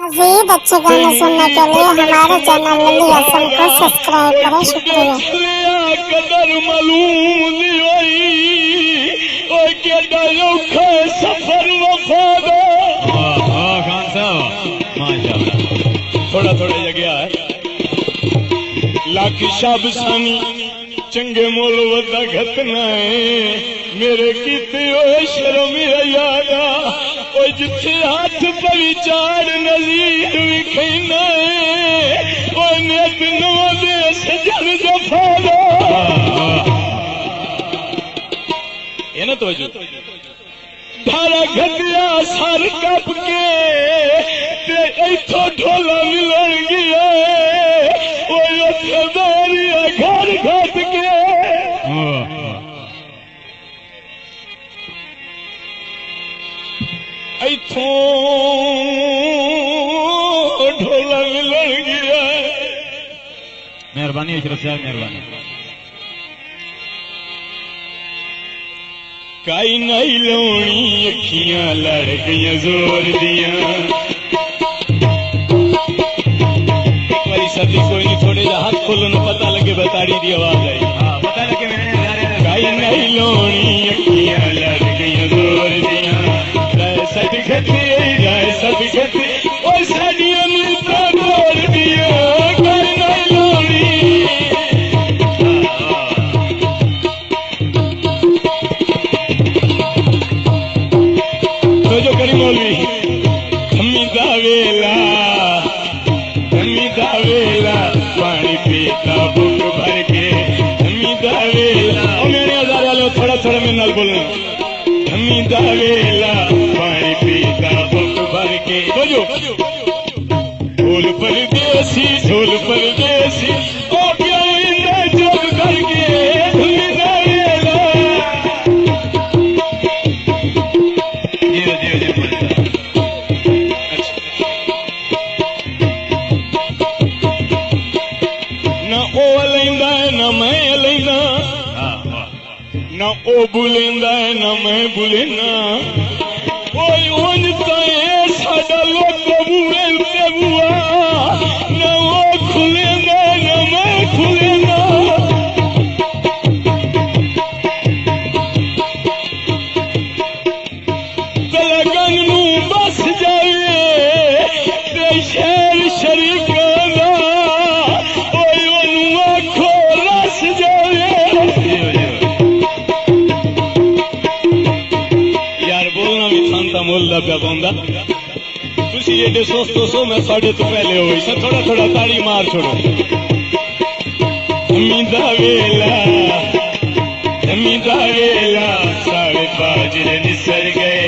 मज़ीद अच्छे गाने सुनने के लिए हमारे चैनल मिली असम को सब्सक्राइब करें। शुक्रिया। कदर मालूम सफर वफादा खान साहब माशाल्लाह थोड़ा थोड़ा जगह है लाख शब सानी चंगे मोल वदा घतना है मेरे कीते ओए शर्म यादा ओ जिथे हाथ पवी चाड़ नज़ीर विखैना है ओ नेत नवा दे सजन जफादा ये ना तो धारा घटिया सर कप के ते इथों ढोला मिलन गया ओए उथे बैरिया घर घट के इथों ढोला मिलन गया। मेहरबानी अशरफ साहब मेहरबानी। काई नहीं लोनी अखियां लड़ गई जोर दिया एक बारी सर्दी कोई नहीं थोड़े जा हाथ खोलन पता लगे बताड़ी दी आवाज आई पता लगे काई नहीं लोनी अखियां लड़ गई जोर दिया सद खती जाए सद खती और साडियां मिलता तोड़ दिया काई नहीं लोनी जो करी मौलवी धमी दा वेला पानी पीता बुक भर के धमी दा वेला मेरे हजार वाले थोड़ा थोड़ा मेरे नाल बोलना धमी दा वेला पानी पीता बुक भर के बोलो ढोल परदेसी ओ प्यार जोग करके धमी दा वेला ना ओ बुलेंदा है ना मैं बुलेना ओए ओन ताए साडा लोक बुए ते बुआ ना ओ खुलेंदा ना मैं खुलेना तलगन नू बस जावे ते शहर शरीका दा ओए ओनू आखो रस जावे मुल्ला पे बंदा तुसी एडे सोचो मैं साढ़े तो पहले हो थोड़ा थोड़ा ताड़ी मार छोड़ो धमीदा वेला साढ़े बाजरे निसर गए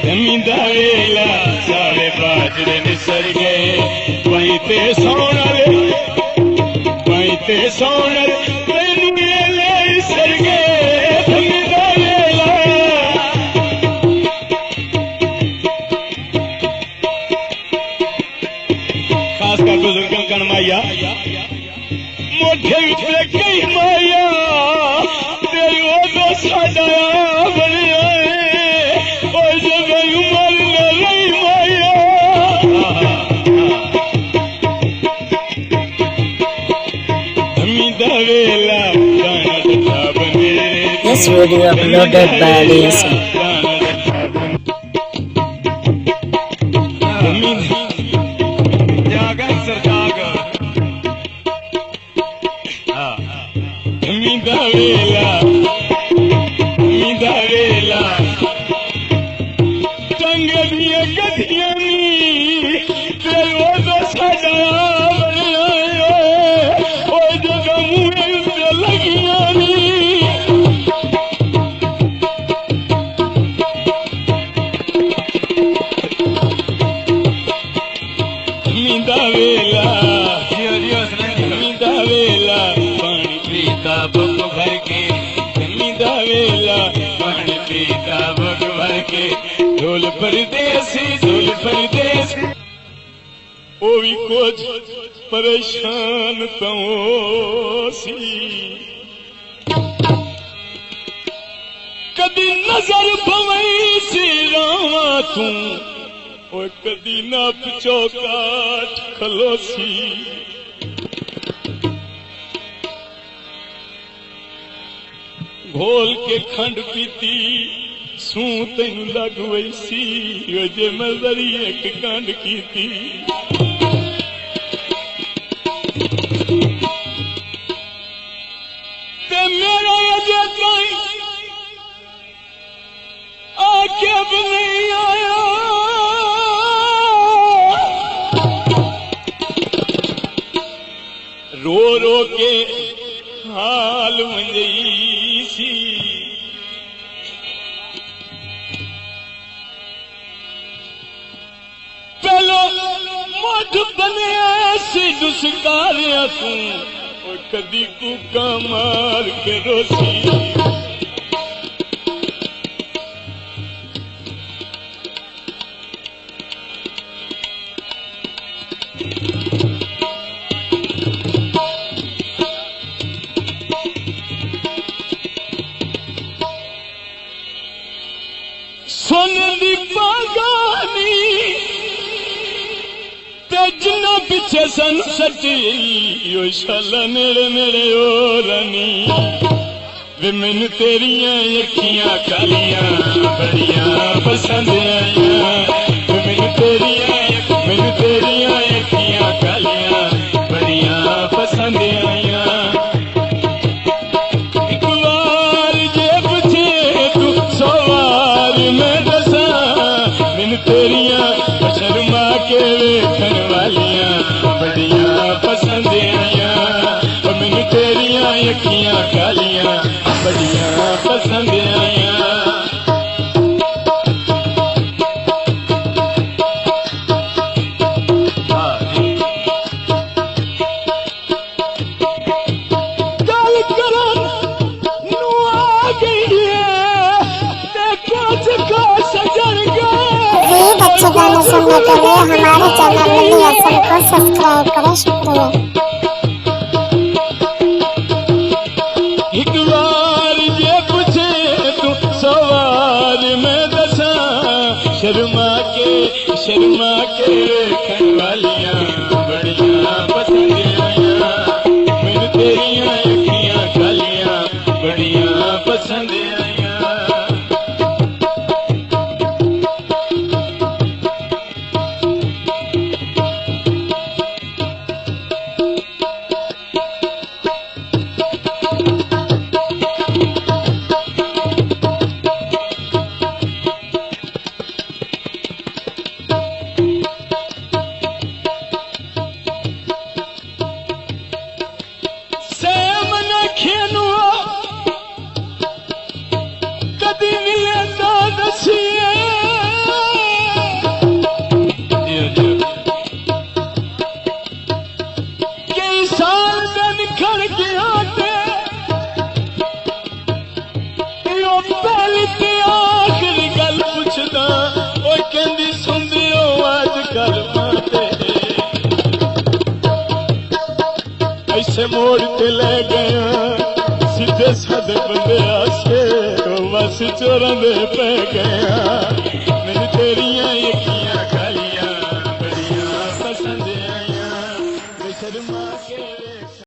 धमीदा वेला साढ़े बाजरे निसर गए पैते सोनर तेनू ले निसर गए धमीदा वेला बुजुर्गों का माया मोटे उठे कई माया तेरी वो तो सजाया बनिया और जब उमर न रही माया धमीदा वेला गाना बने This video uploaded by Alias. वेला टंग दिया गधिया तो साडा जगह मुँह लगिया वेला पानी पीता बुक भर के धमीदा वेला पानी पीता बुक भर के ढोल परदेसी ओ भी कुछ परेशान तो सी कदी नजर पवई सी रावा तू ओ कदी ना चौकाट खलोसी घोल के खंड पीती सू तेन लग वैसी जे मैं जरी एक कांड कीती ते मेरा अजे ताई आके भी नहीं आया रो रो के हाल मंजई सी पहलो मुठ बने सी दुस्कारिया तू और कदी कूका मार के रोसी सोने बागानी तेजना पिछे सन सटी यो शाला नेड़े नेड़े ओ रानी वे मैनू तेरिया अखियां कालियां बड़ियां पसंद आईयां वे मैनू तेरिया अखियां कालियां बड़ियां पसंद आईयां एक बार जे पूछे तू सवार मैं दसा मैनू तेरिया शर्मा के वेखन वालियां बड़ियां पसंद आईयां मैनू तेरिया अखियां कालियां बड़ियां पसंद आईयां गल करन नू आ गई है देखो जगा सजन गए जी बच्चे गाने सुनने के लिए हमारे चैनल लल्ली हसन को सब्सक्राइब करें शुक्रिया। एक बार जे पूछे तू सवार मैं दसा शर्मा के वेखन वालियां बड़ियां पसंद आईयां मैनू तेरिया अखियां कालियां बड़ियां पसंद आईयां कदी मिले ना दसिए कई साल दिन खड़ गया पहली ते आखिरी गल पुछदा ओ कहंदी सुनदे हो अजकल माते ऐसे मोड़ के ले गया सीधे साधे बंदे आसे बस चोरां दे पै गया मैनू तेरिया